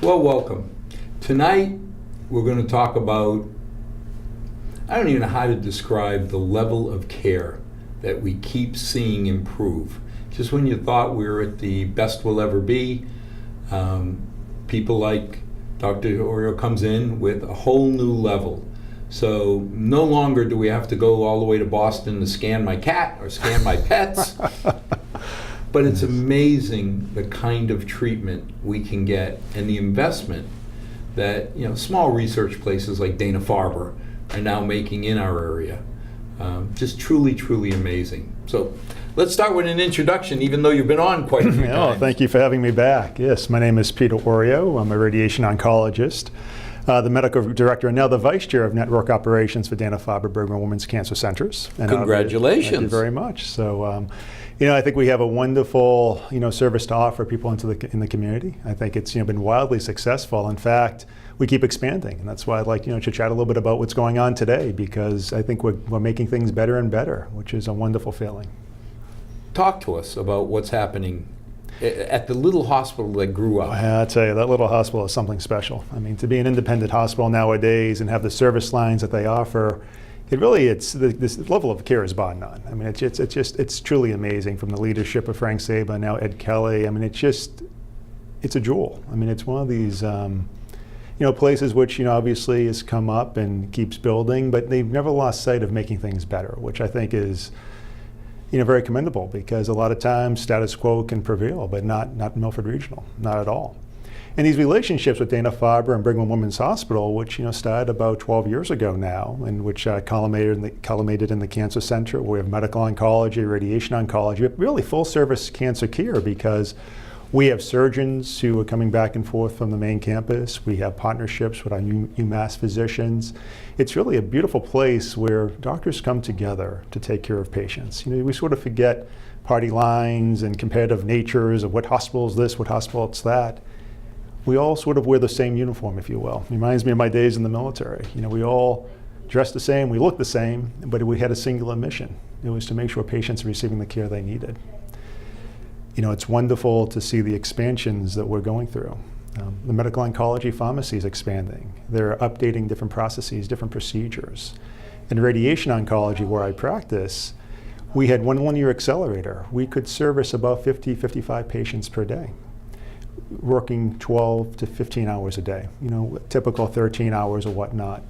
Well, welcome. Tonight, we're going to talk about, I don't even know how to describe the level of care that we keep seeing improve. Just when you thought we were at the best we'll ever be, people like Dr. Oreo comes in with a whole new level. So no longer do we have to go all the way to Boston to scan my cat or scan my pets. But it's amazing the kind of treatment we can get and the investment that small research places like Dana-Farber are now making in our area. Just truly, truly amazing. So let's start with an introduction, even though you've been on quite a few times. Thank you for having me back. Yes, my name is Peter Oreo. I'm a radiation oncologist, the medical director, and now the vice chair of network operations for Dana-Farber Brigham and Women's Cancer Centers. And congratulations. Thank you very much. So, I think we have a wonderful, service to offer people in the community. I think it's, been wildly successful. In fact, we keep expanding, and that's why I'd like, to chat a little bit about what's going on today, because I think we're making things better and better, which is a wonderful feeling. Talk to us about what's happening at the little hospital that grew up. I'll tell you, that little hospital is something special. I mean, to be an independent hospital nowadays and have the service lines that they offer, this level of care is bar none. I mean, it's truly amazing, from the leadership of Frank Saba, now Ed Kelly. I mean, it's a jewel. I mean, it's one of these, places which, obviously has come up and keeps building, but they've never lost sight of making things better, which I think is, very commendable, because a lot of times status quo can prevail, but not Milford Regional, not at all. And these relationships with Dana-Farber and Brigham and Women's Hospital, which started about 12 years ago now, and which culminated in the cancer center, where we have medical oncology, radiation oncology, really full service cancer care, because we have surgeons who are coming back and forth from the main campus. We have partnerships with our UMass physicians. It's really a beautiful place where doctors come together to take care of patients. We sort of forget party lines and competitive natures of what hospital is this, what hospital it's that. We all sort of wear the same uniform, if you will. It reminds me of my days in the military. We all dress the same, we look the same, but we had a singular mission. It was to make sure patients are receiving the care they needed. It's wonderful to see the expansions that we're going through. The medical oncology pharmacy is expanding. They're updating different processes, different procedures. In radiation oncology, where I practice, we had one linear accelerator. We could service about 50, 55 patients per day, working 12 to 15 hours a day, typical 13 hours or whatnot.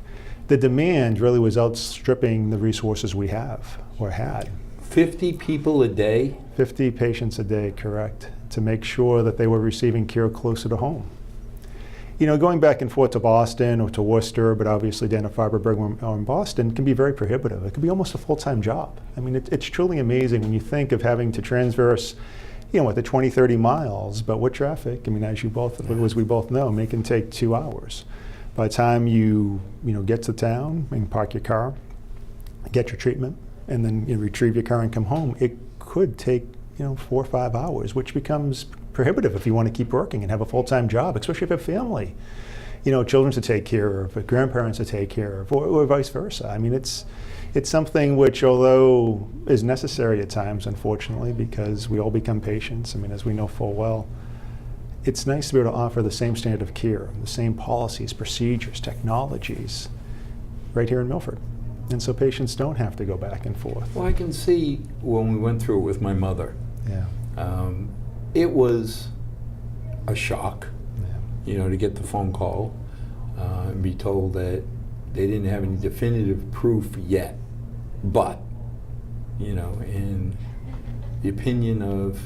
The demand really was outstripping the resources we have or had. 50 people a day? 50 patients a day, correct, to make sure that they were receiving care closer to home. Going back and forth to Boston or to Worcester, but obviously Dana-Farber, Brigham, or in Boston, can be very prohibitive. It can be almost a full-time job. I mean, it's truly amazing when you think of having to transverse, the 20, 30 miles, but with traffic, I mean, as we both know, it can take 2 hours. By the time you get to town and park your car, get your treatment, and then retrieve your car and come home, it could take 4 or 5 hours, which becomes prohibitive if you want to keep working and have a full-time job, especially if you have family, children to take care of, grandparents to take care of, or vice versa. I mean, it's something which, although is necessary at times, unfortunately, because we all become patients. I mean, as we know full well, it's nice to be able to offer the same standard of care, the same policies, procedures, technologies, right here in Milford. And so patients don't have to go back and forth. Well, I can see when we went through it with my mother. Yeah. It was a shock, to get the phone call and be told that they didn't have any definitive proof yet. But, in the opinion of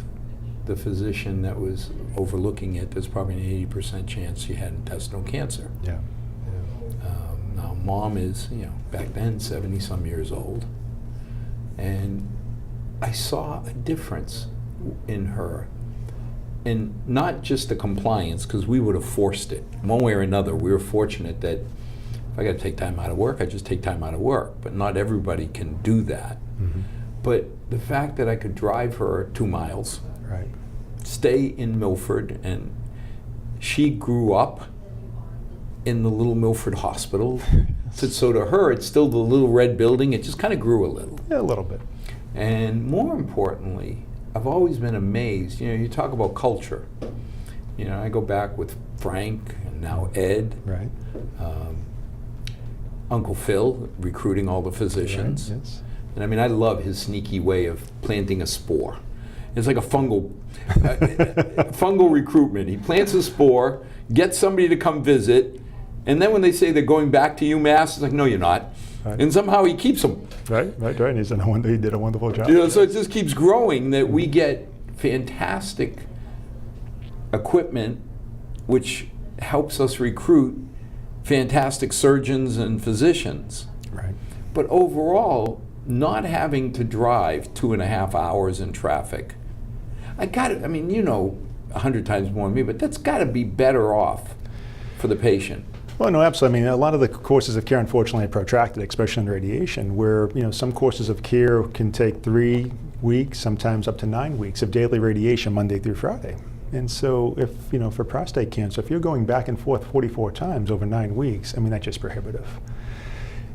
the physician that was overlooking it, there's probably an 80% chance she had intestinal cancer. Yeah. Now, Mom is, back then 70-some years old, and I saw a difference in her, and not just the compliance, because we would have forced it one way or another. We were fortunate that if I got to take time out of work, I just take time out of work, but not everybody can do that. Mm-hmm. But the fact that I could drive her 2 miles, right, stay in Milford, and she grew up in the little Milford hospital. So to her, it's still the little red building. It just kind of grew a little. Yeah, a little bit. And more importantly, I've always been amazed. You talk about culture. You know, I go back with Frank and now Ed, Right. Uncle Phil, recruiting all the physicians. Right, yes. And I mean, I love his sneaky way of planting a spore. It's like a fungal recruitment. He plants a spore, gets somebody to come visit, and then when they say they're going back to UMass, it's like, no, you're not. Right. And somehow he keeps them. Right. And he did a wonderful job. You know, so it just keeps growing that we get fantastic equipment, which helps us recruit fantastic surgeons and physicians. Right. But overall, not having to drive 2.5 hours in traffic, I mean, you know 100 times more than me, but that's got to be better off for the patient. Well, no, absolutely. I mean, a lot of the courses of care, unfortunately, are protracted, especially in radiation, where, you know, some courses of care can take 3 weeks, sometimes up to 9 weeks of daily radiation, Monday through Friday. And so if, you know, for prostate cancer, if you're going back and forth 44 times over 9 weeks, I mean, that's just prohibitive.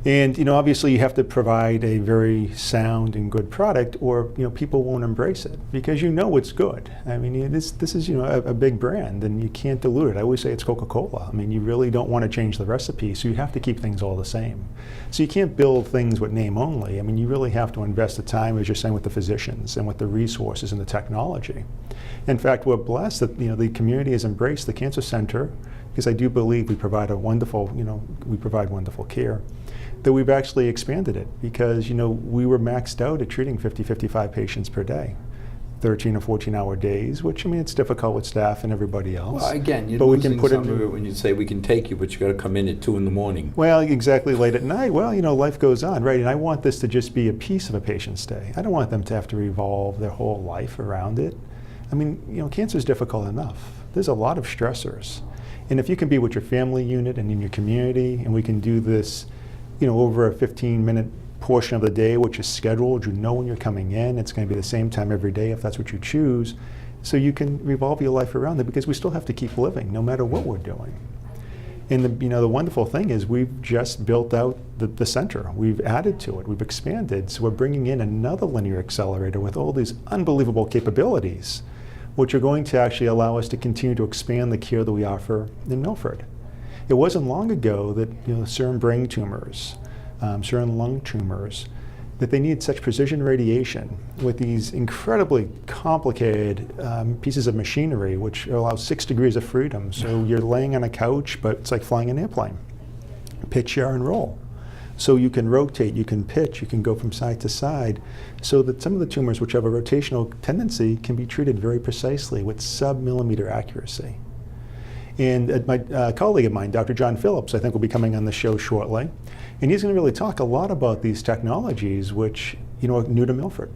And, you know, obviously you have to provide a very sound and good product, or, you know, people won't embrace it because you know it's good. I mean, this is, you know, a big brand, and you can't dilute it. I always say it's Coca-Cola. I mean, you really don't want to change the recipe, so you have to keep things all the same. So you can't build things with name only. I mean, you really have to invest the time, as you're saying, with the physicians and with the resources and the technology. In fact, we're blessed that, you know, the community has embraced the Cancer Center, because I do believe we provide wonderful care, that we've actually expanded it, because, you know, we were maxed out at treating 50, 55 patients per day, 13 or 14-hour days, which, I mean, it's difficult with staff and everybody else. Well, again, you're but we losing can put some of it when you say we can take you, but you got to come in at 2 in the morning. Well, exactly, late at night. Well, you know, life goes on, right? And I want this to just be a piece of a patient's day. I don't want them to have to revolve their whole life around it. I mean, you know, cancer is difficult enough. There's a lot of stressors. And if you can be with your family unit and in your community, and we can do this, you know, over a 15-minute portion of the day, which is scheduled, you know when you're coming in, it's going to be the same time every day if that's what you choose, so you can revolve your life around it, because we still have to keep living no matter what we're doing. And the wonderful thing is we've just built out the center. We've added to it, we've expanded, so we're bringing in another linear accelerator with all these unbelievable capabilities, which are going to actually allow us to continue to expand the care that we offer in Milford. It wasn't long ago that, you know, certain brain tumors, certain lung tumors, that they needed such precision radiation with these incredibly complicated pieces of machinery, which allow 6 degrees of freedom. So you're laying on a couch, but it's like flying an airplane. Pitch, yaw, and roll. So you can rotate, you can pitch, you can go from side to side, so that some of the tumors which have a rotational tendency can be treated very precisely with sub-millimeter accuracy. And my colleague of mine, Dr. John Phillips, I think will be coming on the show shortly, and he's going to really talk a lot about these technologies which, you know, are new to Milford,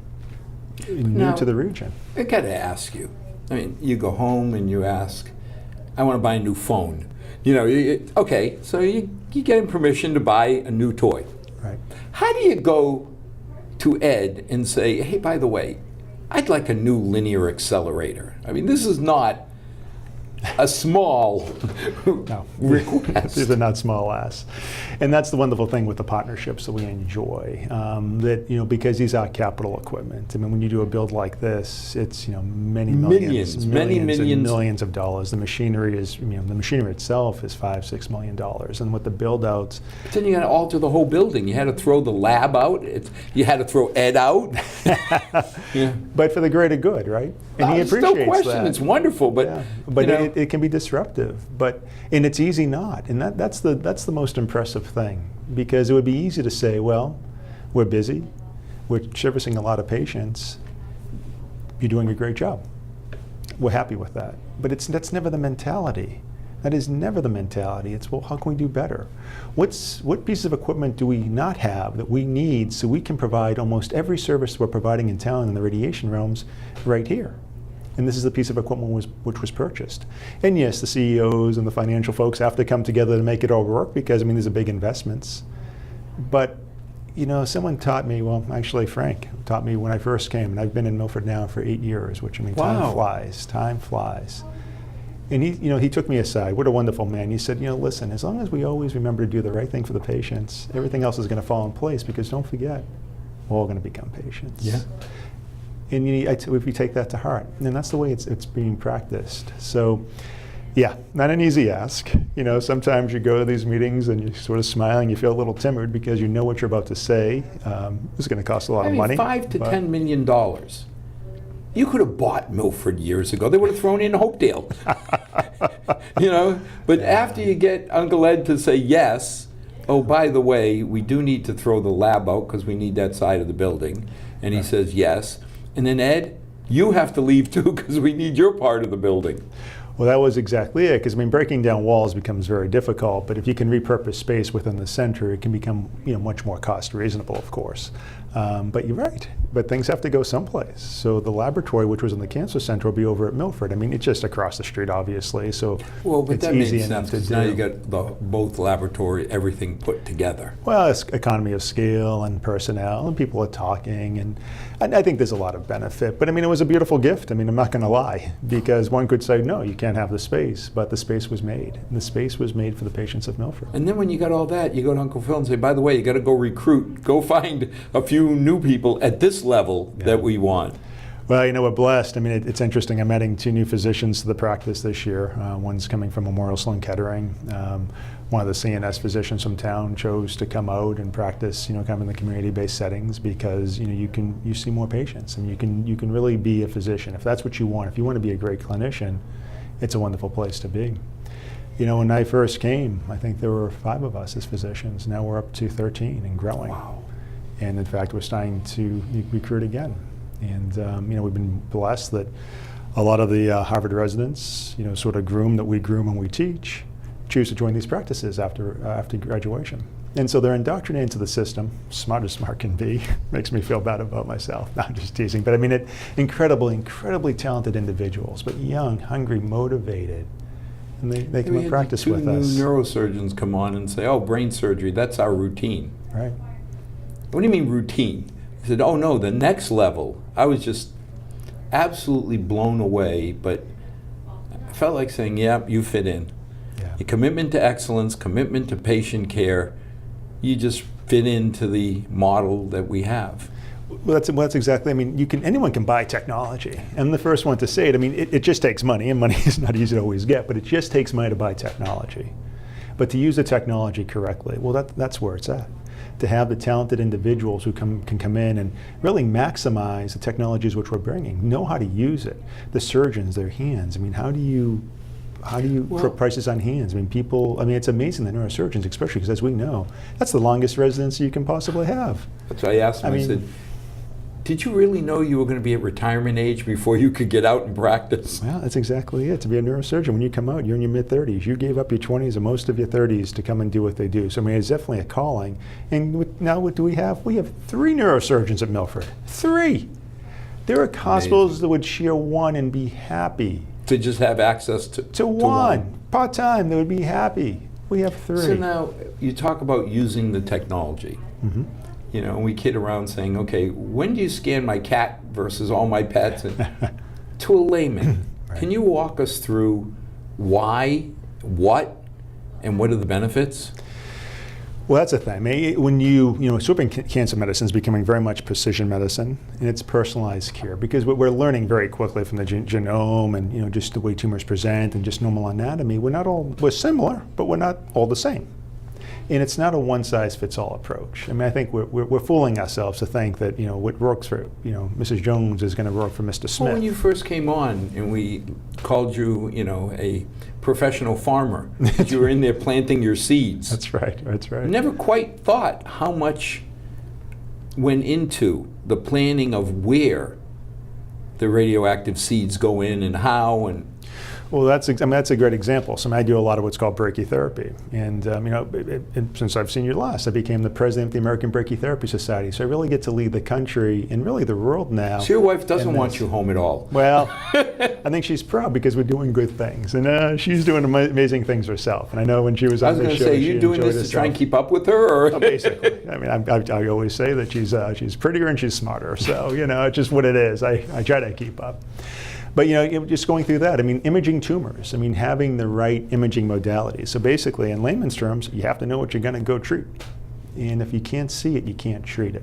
new to the region. I got to ask you, I mean, you go home and you ask, I want to buy a new phone. You know, okay, so you get him permission to buy a new toy. Right. How do you go to Ed and say, hey, by the way, I'd like a new linear accelerator? I mean, this is not a small request. These are not small asks. And that's the wonderful thing with the partnerships that we enjoy, that, you know, because these are capital equipment. I mean, when you do a build like this, it's, you know, many millions and millions of dollars. The machinery is, you know, the machinery itself is $5-6 million. And with the build outs, but then you got to alter the whole building. You had to throw the lab out. You had to throw Ed out. Yeah. But for the greater good, right? And he appreciates no question, that. It's wonderful, but yeah. But you know, it can be disruptive. And it's easy not. And that's the most impressive thing, because it would be easy to say, well, we're busy, we're servicing a lot of patients, you're doing a great job, we're happy with that. But that's never the mentality. That is never the mentality. It's, well, how can we do better? What pieces of equipment do we not have that we need so we can provide almost every service we're providing in town in the radiation realms right here? And this is the piece of equipment which was purchased. And yes, the CEOs and the financial folks have to come together to make it all work, because, I mean, these are big investments. But, you know, someone taught me, well, actually Frank taught me when I first came, and I've been in Milford now for 8 years, which, I mean, wow. Time flies. And he took me aside. What a wonderful man. He said, you know, listen, as long as we always remember to do the right thing for the patients, everything else is going to fall in place, because don't forget, we're all going to become patients. Yeah. And if you take that to heart, and that's the way it's being practiced. So, yeah, not an easy ask. Sometimes you go to these meetings and you sort of smile and you feel a little timid because you know what you're about to say. It's going to cost a lot of money. $5 to $10 million. You could have bought Milford years ago. They would have thrown in Hopedale. But after you get Uncle Ed to say yes, oh, by the way, we do need to throw the lab out because we need that side of the building. And he says yes. And then, Ed, you have to leave too because we need your part of the building. Well, that was exactly it, because breaking down walls becomes very difficult, but if you can repurpose space within the center, it can become much more cost reasonable, of course. But you're right, but things have to go someplace. So the laboratory, which was in the cancer center, will be over at Milford. It's just across the street, obviously, so but it's that easy makes enough sense, to do. now you got both laboratory, everything put together. Well, it's economy of scale and personnel, and people are talking, and I think there's a lot of benefit. But it was a beautiful gift. I'm not going to lie, because one could say, no, you can't have the space, but the space was made. And the space was made for the patients of Milford. And then when you got all that, you go to Uncle Phil and say, by the way, you got to go recruit, go find a few new people at this level that we want. Well, we're blessed. It's interesting. I'm adding 2 new physicians to the practice this year. One's coming from Memorial Sloan Kettering. One of the CNS physicians from town chose to come out and practice, kind of in the community-based settings because, you see more patients and you can really be a physician if that's what you want. If you want to be a great clinician, it's a wonderful place to be. When I first came, I think there were 5 of us as physicians. Now we're up to 13 and growing. Wow. And in fact, we're starting to recruit again. And we've been blessed that a lot of the Harvard residents, sort of that we groom and we teach, choose to join these practices after graduation. And so they're indoctrinated into the system, smart as smart can be. Makes me feel bad about myself. No, I'm just teasing. But incredibly talented individuals, but young, hungry, motivated. And they come and practice with us. 2 neurosurgeons come on and say, oh, brain surgery, that's our routine. Right. What do you mean routine? He said, oh no, the next level. I was just absolutely blown away, but I felt like saying, yeah, you fit in. Yeah. Your commitment to excellence, commitment to patient care, you just fit into the model that we have. Well, that's exactly. Anyone can buy technology. I'm the first one to say it. It just takes money, and money is not easy to always get, but it just takes money to buy technology. But to use the technology correctly, well, that's where it's at. To have the talented individuals who can come in and really maximize the technologies which we're bringing, know how to use it. The surgeons, their hands. How do you put prices on hands? People. It's amazing, the neurosurgeons, especially because, as we know, that's the longest residency you can possibly have. That's why I asked him. I said, did you really know you were going to be at retirement age before you could get out and practice? Well, that's exactly it. To be a neurosurgeon, when you come out, you're in your mid-30s. You gave up your 20s and most of your 30s to come and do what they do. So it's definitely a calling. And now what do we have? We have 3 neurosurgeons at Milford. 3! There are hospitals that would share 1 and be happy. To just have access to one. Part-time, they would be happy. We have 3. So now, you talk about using the technology. Mm-hmm. And we kid around saying, okay, when do you scan my cat versus all my pets? And to a layman, Right. Can you walk us through why, what, and what are the benefits? Well, that's the thing. When cancer medicine is becoming very much precision medicine, and it's personalized care because we're learning very quickly from the genome and just the way tumors present and just normal anatomy. We're similar, but we're not all the same. And it's not a one-size-fits-all approach. I think we're fooling ourselves to think that what works for Mrs. Jones is going to work for Mr. Smith. Well, when you first came on and we called you a professional farmer, you were in there planting your seeds. That's right. I never quite thought how much went into the planning of where the radioactive seeds go in and how and. Well, that's a great example. So I do a lot of what's called brachytherapy, and since I've seen you last, I became the president of the American Brachytherapy Society. So I really get to lead the country and really the world now. So your wife doesn't want you home at all. Well, I think she's proud because we're doing good things, and she's doing amazing things herself. And I know when she was on the show, I was going to say, you're doing this to try and keep up with her, or basically. I always say that she's prettier and she's smarter. So it's just what it is. I try to keep up. But just going through that, imaging tumors, having the right imaging modalities. So basically, in layman's terms, you have to know what you're going to go treat. And if you can't see it, you can't treat it.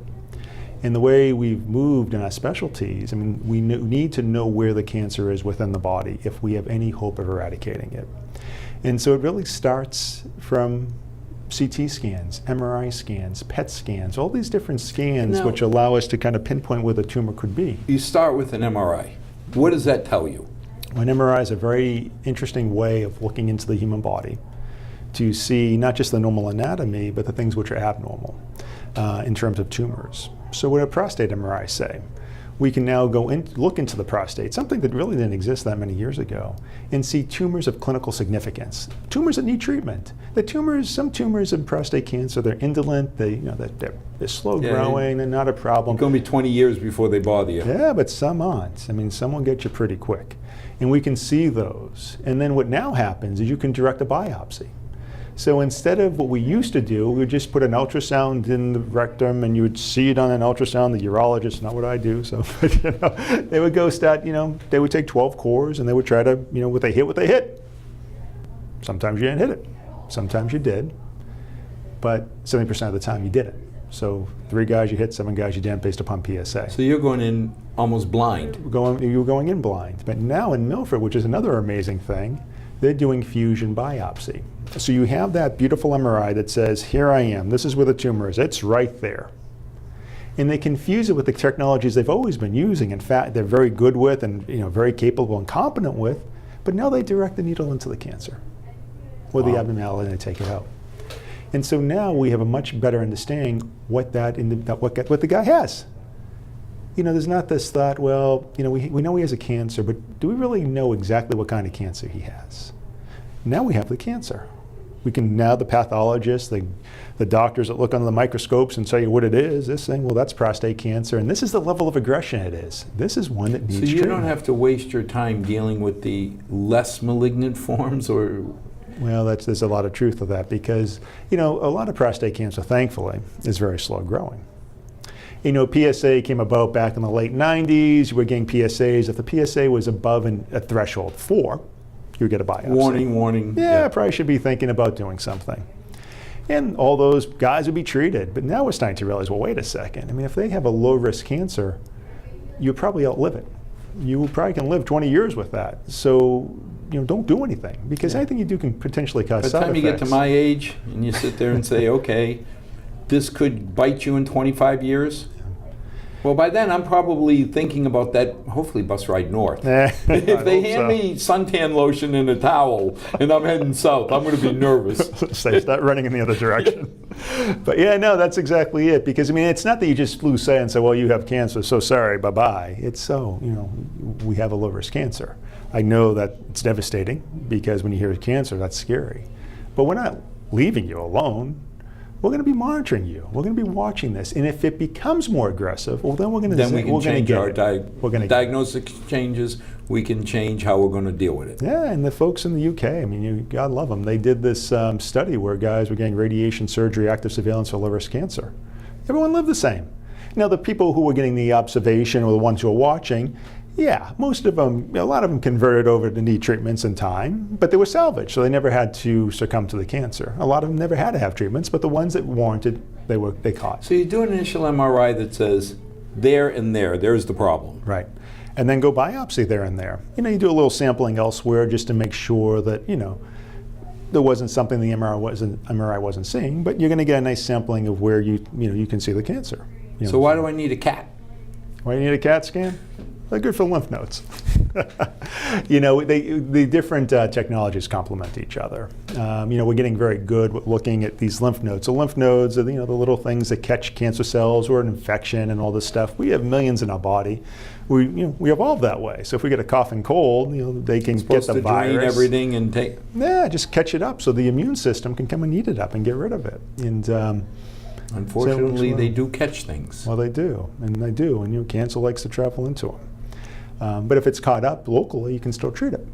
And the way we've moved in our specialties, I mean, we need to know where the cancer is within the body if we have any hope of eradicating it. And so it really starts from CT scans, MRI scans, PET scans, all these different scans which allow us to kind of pinpoint where the tumor could be. You start with an MRI. What does that tell you? An MRI is a very interesting way of looking into the human body to see not just the normal anatomy, but the things which are abnormal in terms of tumors. So what a prostate MRI say? We can now go in, look into the prostate, something that really didn't exist that many years ago, and see tumors of clinical significance, tumors that need treatment. The tumors, some tumors in prostate cancer, they're indolent, they're slow growing, they're not a problem. It's going to be 20 years before they bother you. Yeah, but some aren't. I mean, some will get you pretty quick. And we can see those. And then what now happens is you can direct a biopsy. So instead of what we used to do, we would just put an ultrasound in the rectum and you would see it on an ultrasound. The urologist, not what I do, so they would go start, they would take 12 cores and they would try to, what they hit. Sometimes you didn't hit it. Sometimes you did. But 70% of the time you did it. So 3 guys you hit, 7 guys you didn't based upon PSA. So you're going in almost blind. You were going in blind. But now in Milford, which is another amazing thing, they're doing fusion biopsy. So you have that beautiful MRI that says, here I am, this is where the tumor is, it's right there. And they confuse it with the technologies they've always been using. In fact, they're very good with and very capable and competent with, but now they direct the needle into the cancer or the abnormality and they take it out. And so now we have a much better understanding what what the guy has. There's not this thought, well, we know he has a cancer, but do we really know exactly what kind of cancer he has? Now we have the cancer. We can now, the pathologists, the doctors that look under the microscopes and tell you what it is, this thing, well, that's prostate cancer, and this is the level of aggression it is. This is one that needs treatment. So you don't have to waste your time dealing with the less malignant forms, or? Well, there's a lot of truth to that because, a lot of prostate cancer, thankfully, is very slow growing. PSA came about back in the late 90s. You were getting PSAs. If the PSA was above a threshold 4, you would get a biopsy. Warning. Yeah, probably should be thinking about doing something. And all those guys would be treated. But now we're starting to realize, well, wait a second. I mean, if they have a low-risk cancer, you probably outlive it. You probably can live 20 years with that. So, don't do anything because anything you do can potentially cause side effects. By the time you get to my age and you sit there and say, okay, this could bite you in 25 years. Well, by then I'm probably thinking about that, hopefully bus ride north. If they hand me suntan lotion and a towel and I'm heading south, I'm going to be nervous. Start running in the other direction. But yeah, no, that's exactly it. Because, it's not that you just flew say and say, well, you have cancer, so sorry, bye-bye. It's so, we have a low-risk cancer. I know that it's devastating because when you hear cancer, that's scary. But we're not leaving you alone. We're going to be monitoring you. We're going to be watching this. And if it becomes more aggressive, well, then we're going to change our diagnosis changes. We can change how we're going to deal with it. Yeah, and the folks in the UK, God love them. They did this study where guys were getting radiation surgery, active surveillance for low-risk cancer. Everyone lived the same. Now, the people who were getting the observation or the ones who were watching, yeah, most of them, a lot of them converted over to need treatments in time, but they were salvaged, so they never had to succumb to the cancer. A lot of them never had to have treatments, but the ones that warranted, they caught. So you do an initial MRI that says, there and there's the problem. Right. And then go biopsy there and there. You do a little sampling elsewhere just to make sure that, there wasn't something the MRI wasn't seeing, but you're going to get a nice sampling of where you can see the cancer. So why do I need a CAT? Why do you need a CAT scan? They're good for lymph nodes. The different technologies complement each other. We're getting very good at looking at these lymph nodes. So lymph nodes are the little things that catch cancer cells or an infection and all this stuff. We have millions in our body. We evolved that way. So if we get a cough and cold, they can get the virus. Drain everything and take. Yeah, just catch it up so the immune system can come and eat it up and get rid of it. And unfortunately, they do catch things. Well, they do, and cancer likes to travel into them. But if it's caught up locally, you can still treat it.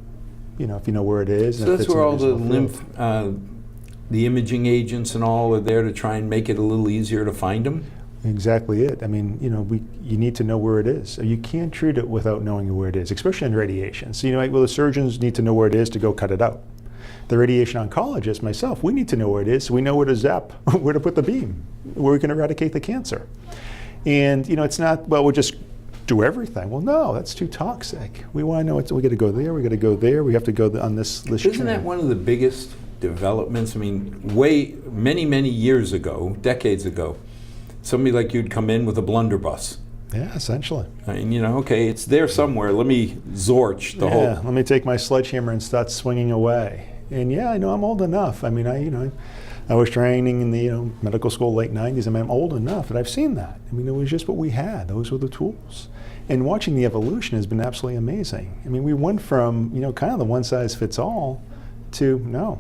If you know where it is. So that's where all the lymph, the imaging agents and all are there to try and make it a little easier to find them. Exactly it. You need to know where it is. You can't treat it without knowing where it is, especially in radiation. So the surgeons need to know where it is to go cut it out. The radiation oncologist, myself, we need to know where it is so we know where to zap, where to put the beam, where we can eradicate the cancer. And it's not, well, we'll just do everything. Well, no, that's too toxic. We want to know we got to go there, we got to go there, we have to go on this Isn't train. that one of the biggest developments? I mean, many years ago, decades ago, somebody like you'd come in with a blunderbuss. Yeah, essentially. I mean, okay, it's there somewhere. Let me zorch the whole. Let me take my sledgehammer and start swinging away. And I know I'm old enough. I mean, I was training in the medical school late 90s. I mean, I'm old enough that I've seen that. I mean, it was just what we had. Those were the tools. And watching the evolution has been absolutely amazing. I mean, we went from kind of the one size fits all to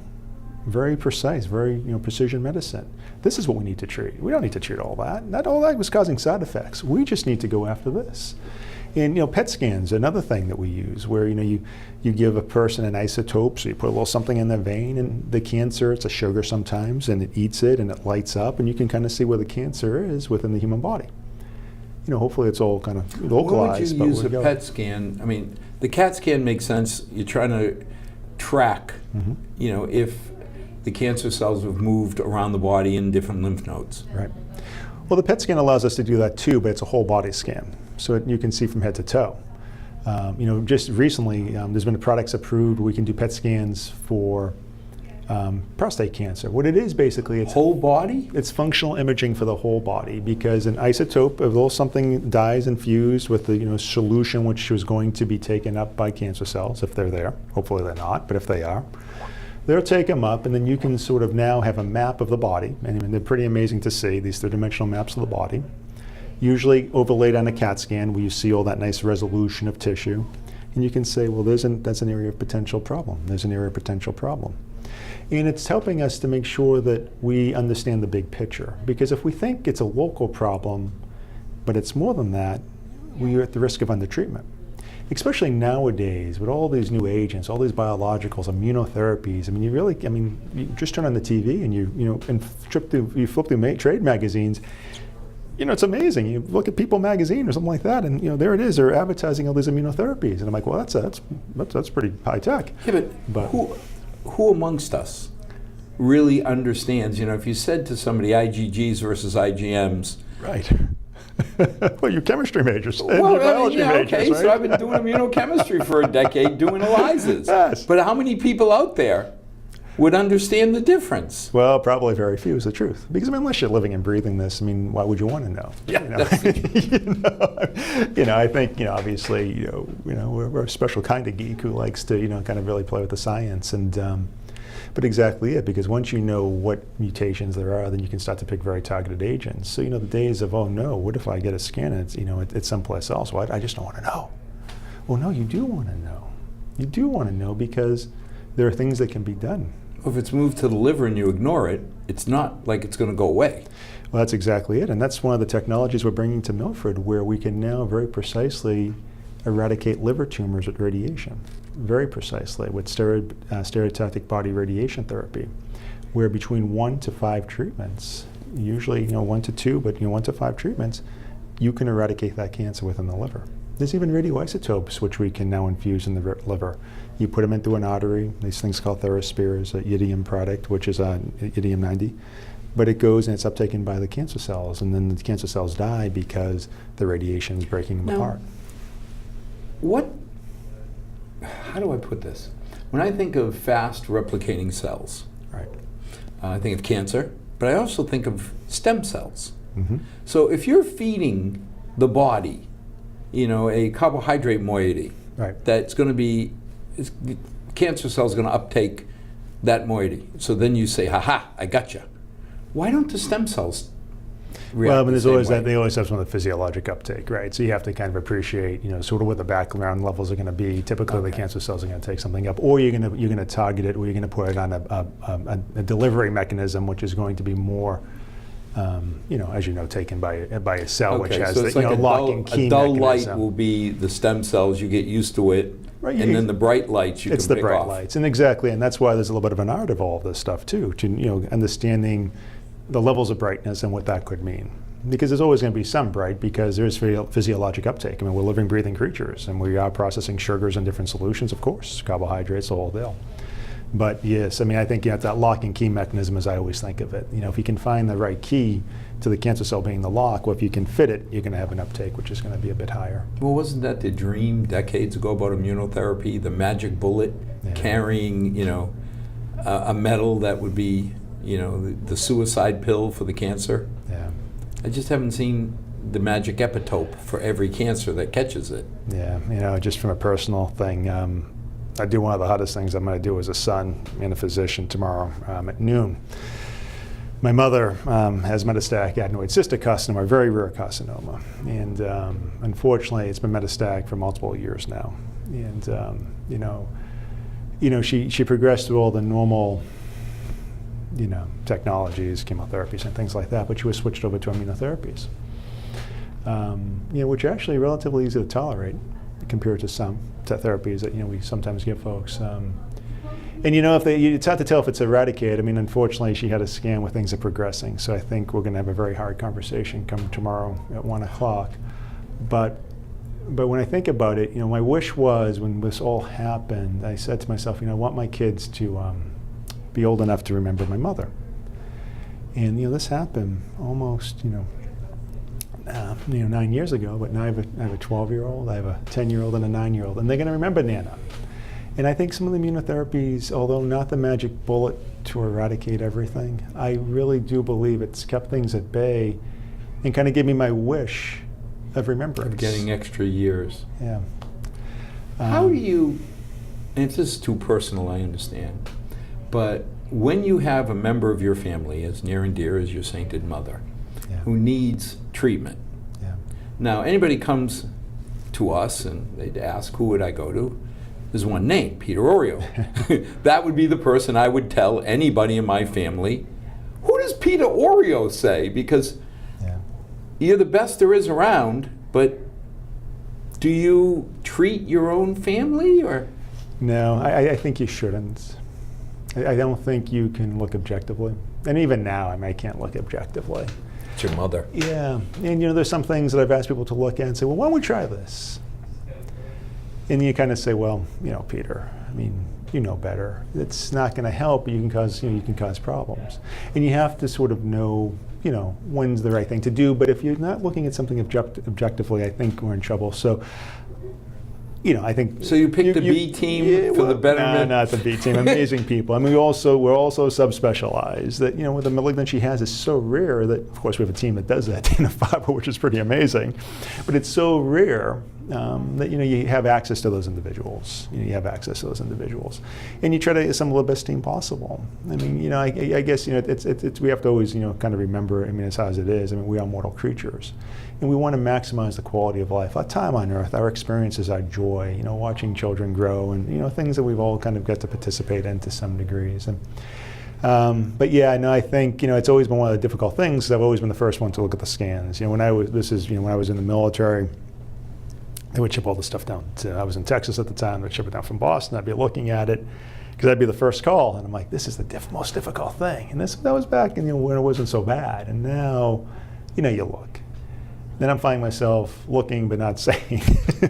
very precise, very precision medicine. This is what we need to treat. We don't need to treat all that. Not all that was causing side effects. We just need to go after this. And PET scans, another thing that we use, where you give a person an isotope, so you put a little something in their vein, and the cancer, it's a sugar sometimes, and it eats it and it lights up, and you can kind of see where the cancer is within the human body. Hopefully it's all kind of localized. Why would you use a PET scan? I mean, the CAT scan makes sense. You're trying to track, if the cancer cells have moved around the body in different lymph nodes. Right. Well, the PET scan allows us to do that too, but it's a whole body scan. So you can see from head to toe. Just recently, there's been products approved where we can do PET scans for prostate cancer. What it is basically, it's whole body? It's functional imaging for the whole body, because an isotope, if a little something dies infused with the solution which was going to be taken up by cancer cells, if they're there, hopefully they're not, but if they are, they'll take them up, and then you can sort of now have a map of the body. And they're pretty amazing to see, these three-dimensional maps of the body. Usually overlaid on a CAT scan where you see all that nice resolution of tissue. And you can say, well, that's an area of potential problem. There's an area of potential problem. And it's helping us to make sure that we understand the big picture. Because if we think it's a local problem, but it's more than that, we're at the risk of undertreatment. Especially nowadays with all these new agents, all these biologicals, immunotherapies. I mean, you just turn on the TV and you flip through trade magazines. It's amazing. You look at People magazine or something like that, and there it is. They're advertising all these immunotherapies, and I'm like, well, that's pretty high tech. Yeah, but who amongst us really understands? If you said to somebody IgGs versus IgMs, right? Well, you're chemistry majors and well, biology majors, okay. right? So I've been doing immunochemistry for a decade, doing ELISAs. Yes. But how many people out there would understand the difference? Well, probably very few is the truth. Because unless you're living and breathing this, why would you want to know? Yeah. I think obviously we're a special kind of geek who likes to kind of really play with the science, and but exactly it. Because once you know what mutations there are, then you can start to pick very targeted agents. So the days of, oh no, what if I get a scan and it's someplace else? Well, I just don't want to know. Well, no, you do want to know. You do want to know because there are things that can be done. If it's moved to the liver and you ignore it, it's not like it's going to go away. Well, that's exactly it. And that's one of the technologies we're bringing to Milford, where we can now very precisely eradicate liver tumors with radiation. Very precisely with stereotactic body radiation therapy, where between 1 to 5 treatments, usually 1 to 2, but 1 to 5 treatments, you can eradicate that cancer within the liver. There's even radioisotopes which we can now infuse in the liver. You put them in through an artery. These things called Theraspheres, a yttrium product, which is yttrium-90. But it goes and it's uptaken by the cancer cells, and then the cancer cells die because the radiation is breaking them apart. How do I put this? When I think of fast replicating cells, right, I think of cancer, but I also think of stem cells. Mm-hmm. So if you're feeding the body, a carbohydrate moiety, right, that's going to be, cancer cells going to uptake that moiety. So then you say, ha, I gotcha. Why don't the stem cells react? Well, but there's always way? that. They always have some of the physiologic uptake, right? So you have to kind of appreciate, sort of what the background levels are going to be. Typically, the cancer cells are going to take something up, or you're going to target it, or you're going to put it on a delivery mechanism, which is going to be more, as taken by a cell, which has so the it's like lock and key a dull mechanism. light will be the stem cells. You get used to it, right, and then the bright lights you it's can the pick bright off. lights, and exactly, and that's why there's a little bit of an art of all of this stuff too, to understanding the levels of brightness and what that could mean. Because there's always going to be some bright, because there's physiologic uptake. We're living, breathing creatures, and we are processing sugars in different solutions, of course, carbohydrates, the whole deal. But yes, I mean, I think it's that lock and key mechanism as I always think of it. If you can find the right key to the cancer cell being the lock, well, if you can fit it, you're going to have an uptake, which is going to be a bit higher. Well, wasn't that the dream decades ago about immunotherapy, the magic bullet carrying, a metal that would be, the suicide pill for the cancer? Yeah. I just haven't seen the magic epitope for every cancer that catches it. Yeah, just from a personal thing, I do one of the hardest things I'm going to do as a son and a physician tomorrow at noon. My mother has metastatic adenoid cystic carcinoma, a very rare carcinoma, and unfortunately, it's been metastatic for multiple years now. And she progressed through all the normal, technologies, chemotherapies, and things like that, but she was switched over to immunotherapies, which are actually relatively easy to tolerate compared to some therapies that we sometimes give folks. And it's hard to tell if it's eradicated. I mean, unfortunately, she had a scan where things are progressing. So I think we're going to have a very hard conversation come tomorrow at 1 o'clock. But when I think about it, my wish was when this all happened, I said to myself, I want my kids to be old enough to remember my mother. And this happened almost 9 years ago. But now I have a 12-year-old, I have a 10-year-old, and a 9-year-old, and they're going to remember Nana. And I think some of the immunotherapies, although not the magic bullet to eradicate everything, I really do believe it's kept things at bay and kind of give me my wish of remembrance. Of getting extra years. Yeah. How do you, and if this is too personal, I understand, but when you have a member of your family as near and dear as your sainted mother who needs treatment, now anybody comes to us and they'd ask, who would I go to? There's one name, Peter Oreo. That would be the person I would tell anybody in my family. Who does Peter Oreo say? Because you're the best there is around, but do you treat your own family? Or? No, I think you shouldn't. I don't think you can look objectively. And even now, I can't look objectively. It's your mother. Yeah, and there's some things that I've asked people to look at and say, well, why don't we try this? And you kind of say, well, Peter, I mean, you know better. It's not going to help, but you can cause problems. And you have to sort of know, when's the right thing to do. But if you're not looking at something objectively, I think we're in trouble. So, I think. So you picked the B team for the betterment? No, not the B team. Amazing people. I mean, we're also subspecialized. That with the malignant she has is so rare that, of course, we have a team that does that, Dana-Farber, which is pretty amazing. But it's so rare that you have access to those individuals. You have access to those individuals, and you try to assemble the best team possible. I mean, I guess it's we have to always kind of remember. I mean, as hard as it is, I mean, we are mortal creatures, and we want to maximize the quality of life, our time on Earth, our experiences, our joy. Watching children grow, and things that we've all kind of got to participate in to some degrees. And but yeah, no, I think it's always been one of the difficult things. I've always been the first one to look at the scans. When I was in the military. They would ship all the stuff down. I was in Texas at the time. They'd ship it down from Boston. I'd be looking at it because I'd be the first call. And I'm like, this is the most difficult thing. And that was back when it wasn't so bad. And now, you look. Then I'm finding myself looking but not saying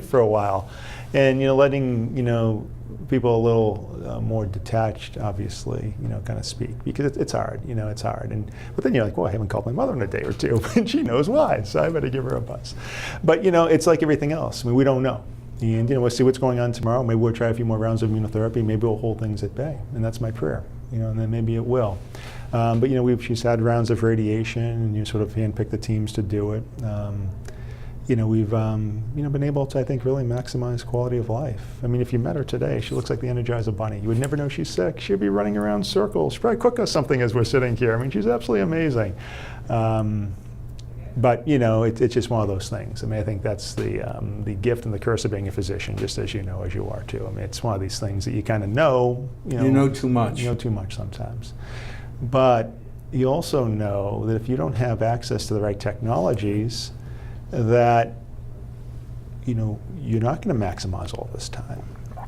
for a while. And, letting, people a little more detached, obviously, kind of speak, because it's hard, it's hard. But then you're like, well, I haven't called my mother in a day or two, and she knows why, so I better give her a buzz. But, it's like everything else. I mean, we don't know. And, we'll see what's going on tomorrow. Maybe we'll try a few more rounds of immunotherapy. Maybe we'll hold things at bay, and that's my prayer, and then maybe it will. But, she's had rounds of radiation, and you sort of handpick the teams to do it. We've been able to, I think, really maximize quality of life. I mean, if you met her today, she looks like the Energizer Bunny. You would never know she's sick. She'd be running around circles. She'd probably cook us something as we're sitting here. I mean, she's absolutely amazing. But it's just one of those things. I mean, I think that's the gift and the curse of being a physician, just as you know as you are too. I mean, it's one of these things that you kind of know. You know too much. You know too much sometimes. But you also know that if you don't have access to the right technologies, that you're not going to maximize all this time.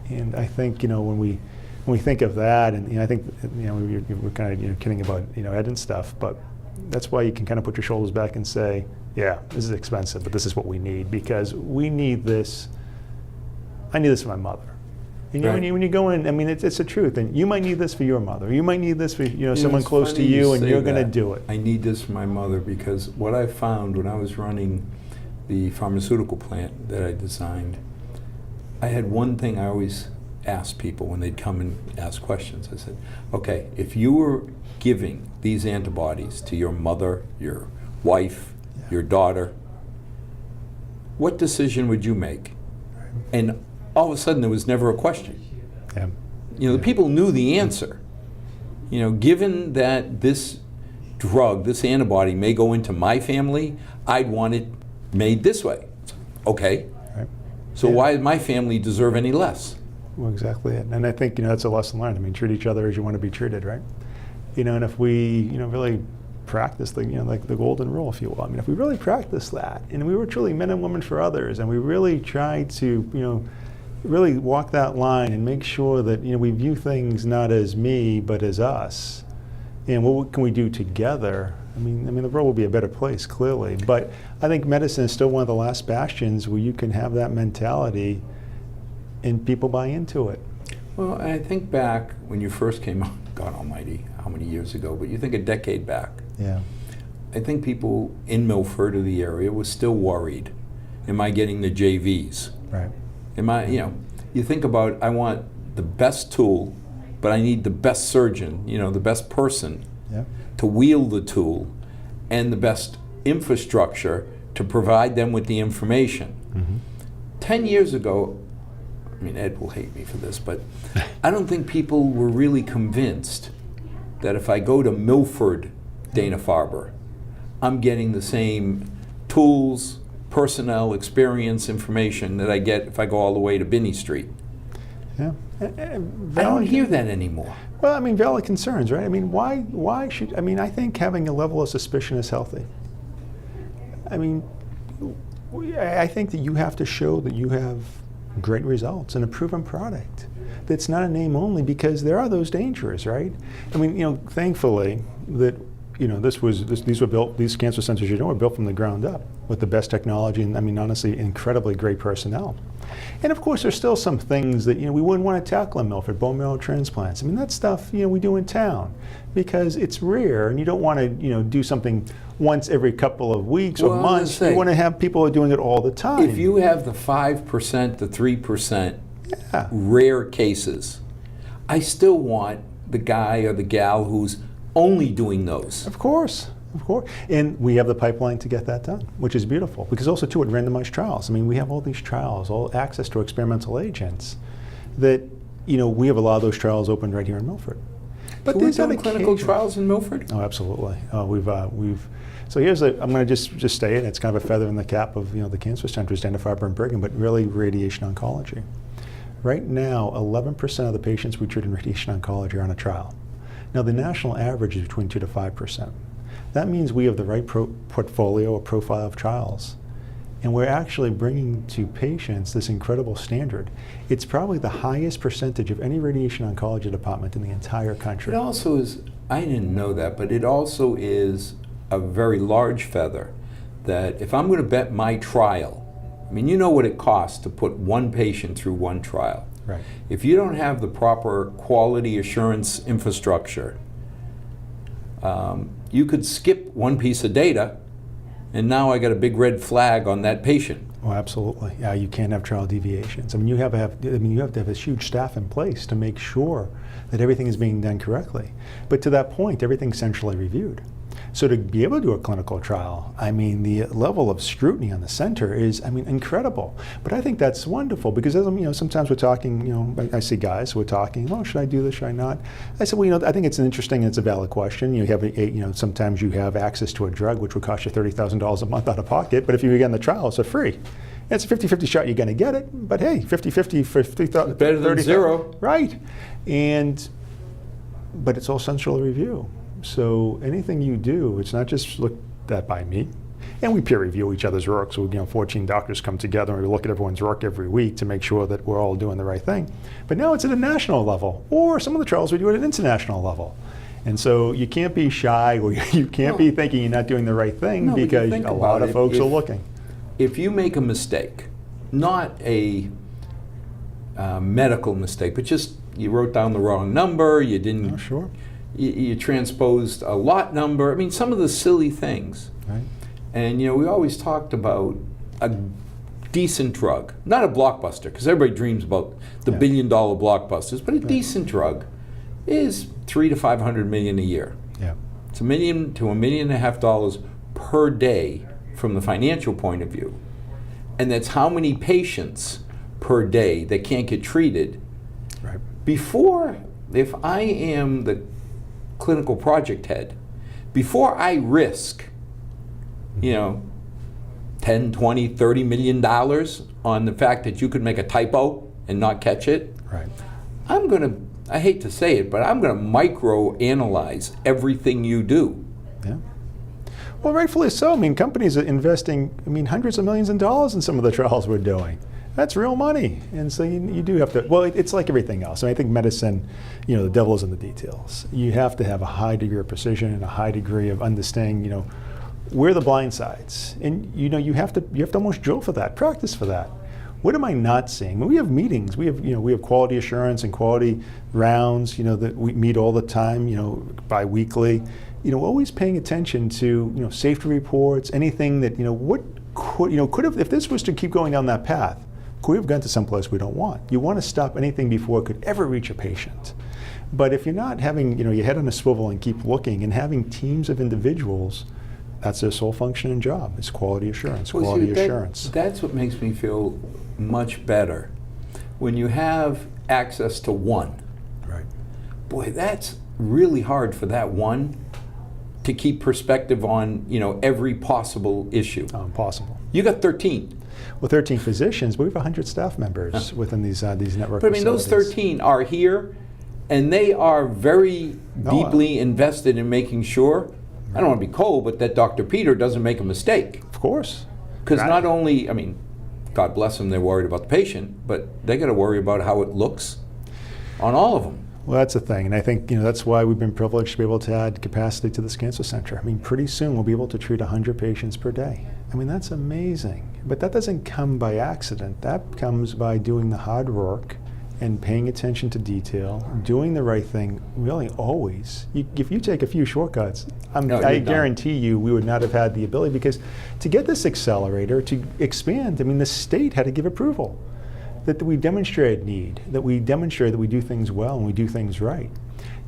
And I think when we think of that, and I think we're kind of kidding about Ed and stuff, but that's why you can kind of put your shoulders back and say, yeah, this is expensive, but this is what we need, because we need this. I need this for my mother, You know, Right. when you go in, I mean, it's the truth. And you might need this for your mother. You might need this for someone it's close to funny you, and say you're going to that. do it. I need this for my mother because what I found when I was running the pharmaceutical plant that I designed, I had one thing I always asked people when they'd come and ask questions. I said, okay, if you were giving these antibodies to your mother, your wife, your daughter, what decision would you make? And all of a sudden there was never a question. Yeah. You know, the people knew the answer. You know, given that this drug, this antibody may go into my family, I'd want it made this way. Okay. Right. So Yeah. why does my family deserve any less? Well, exactly it. And I think, that's a lesson learned. I mean, treat each other as you want to be treated, right? And if we, really practice the, like the golden rule, if you will. I mean, if we really practice that, and we were truly men and women for others, and we really tried to, really walk that line and make sure that, we view things not as me, but as us. And what can we do together? I mean, the world will be a better place, clearly. But I think medicine is still one of the last bastions where you can have that mentality and people buy into it. Well, I think back when you first came on, God almighty, how many years ago, but you think a decade back. Yeah. I think people in Milford or the area were still worried. Am I getting the JVs? Right. Am I, you think about, I want the best tool, but I need the best surgeon, the best person Yeah. to wield the tool, and the best infrastructure to provide them with the information. Mm-hmm. 10 years ago, I mean, Ed will hate me for this, but I don't think people were really convinced that if I go to Milford, Dana-Farber, I'm getting the same tools, personnel, experience, information that I get if I go all the way to Binney Street. Yeah. I don't hear that anymore. Well, valid concerns, right? I mean, why should, I think having a level of suspicion is healthy. I think that you have to show that you have great results and a proven product. That's not a name only, because there are those dangers, right? Thankfully that, these cancer centers were built from the ground up with the best technology and, honestly, incredibly great personnel. And of course, there's still some things that, we wouldn't want to tackle in Milford, bone marrow transplants. That stuff, we do in town because it's rare, and you don't want to, do something once every couple of weeks or months. You want to have people who are doing it all the time. If you have the 5%, the 3% Yeah. rare cases, I still want the guy or the gal who's only doing those. Of course. And we have the pipeline to get that done, which is beautiful. Because also, too, at randomized trials, we have all these trials, all access to experimental agents that, we have a lot of those trials open right here in Milford. But there's other clinical trials in Milford? Oh, absolutely. So I'm going to just say it. It's kind of a feather in the cap of, the cancer centers, Dana-Farber and Brigham, but really radiation oncology. Right now, 11% of the patients we treat in radiation oncology are on a trial. Now, the national average is between 2 to 5%. That means we have the right portfolio or profile of trials. And we're actually bringing to patients this incredible standard. It's probably the highest percentage of any radiation oncology department in the entire country. It also is, I didn't know that, but it also is a very large feather that if I'm going to bet my trial, you know what it costs to put one patient through one trial. Right. If you don't have the proper quality assurance infrastructure, you could skip one piece of data, and now I got a big red flag on that patient. Oh, absolutely. Yeah, you can't have trial deviations. You have to have this huge staff in place to make sure that everything is being done correctly. But to that point, everything's centrally reviewed. So to be able to do a clinical trial, the level of scrutiny on the center is, incredible. But I think that's wonderful because, sometimes we're talking, I see guys who are talking, oh, should I do this, should I not? I said, well, I think it's an interesting and it's a valid question. You have sometimes you have access to a drug which would cost you $30,000 a month out of pocket, but if you begin the trial, it's free. It's a 50-50 shot you're going to get it, but hey, 50-50 for $30,000. Better than zero. Right. But it's all central review. So anything you do, it's not just looked at by me. And we peer review each other's work. So 14 doctors come together and we look at everyone's work every week to make sure that we're all doing the right thing. But now it's at a national level, or some of the trials we do at an international level. And so you can't be shy, or you can't be thinking you're not doing the right thing, because a lot of folks are looking. If you make a mistake, not a medical mistake, but just you wrote down the wrong number, you didn't, Oh, sure. you transposed a lot number. I mean, some of the silly things. Right. And we always talked about a decent drug, not a blockbuster, because everybody dreams about the Yeah. billion-dollar blockbusters, but a Right. decent drug is $300 to $500 million a year. Yeah. It's $1 million to $1.5 million per day from the financial point of view. And that's how many patients per day that can't get treated. Right. Before, if I am the clinical project head, before I risk, 10, 20, $30 million on the fact that you could make a typo and not catch it, Right. I hate to say it, but I'm going to micro-analyze everything you do. Yeah. Well, rightfully so. I mean, companies are investing, hundreds of millions of dollars in some of the trials we're doing. That's real money. And so you do have to, well, it's like everything else. I think medicine, the devil is in the details. You have to have a high degree of precision and a high degree of understanding, where are the blind sides. And, you have to almost drill for that, practice for that. What am I not seeing? When we have meetings, we have quality assurance and quality rounds, that we meet all the time, bi-weekly. Always paying attention to, safety reports, anything that, what could have, if this was to keep going down that path, could we have gone to someplace we don't want? You want to stop anything before it could ever reach a patient. But if you're not having, your head on a swivel and keep looking and having teams of individuals, that's their sole function and job, is quality assurance, quality assurance. That's what makes me feel much better. When you have access to one, Right. boy, that's really hard for that one to keep perspective on, every possible issue. Impossible. You got 13. Well, 13 physicians, but we have 100 staff members within these network But I mean, those facilities. 13 are here, and they are very deeply invested in making sure, I don't want to be cold, but that Dr. Peter doesn't make a mistake. Of course. Because Right. not only, God bless them, they're worried about the patient, but they got to worry about how it looks on all of them. Well, that's the thing, and I think that's why we've been privileged to be able to add capacity to this cancer center. Pretty soon we'll be able to treat 100 patients per day. That's amazing. But that doesn't come by accident. That comes by doing the hard work and paying attention to detail, doing the right thing, really always. If you take a few shortcuts, I guarantee you we would not have had the ability, because to get this accelerator to expand, the state had to give approval. That we demonstrate need, that we demonstrate that we do things well and we do things right.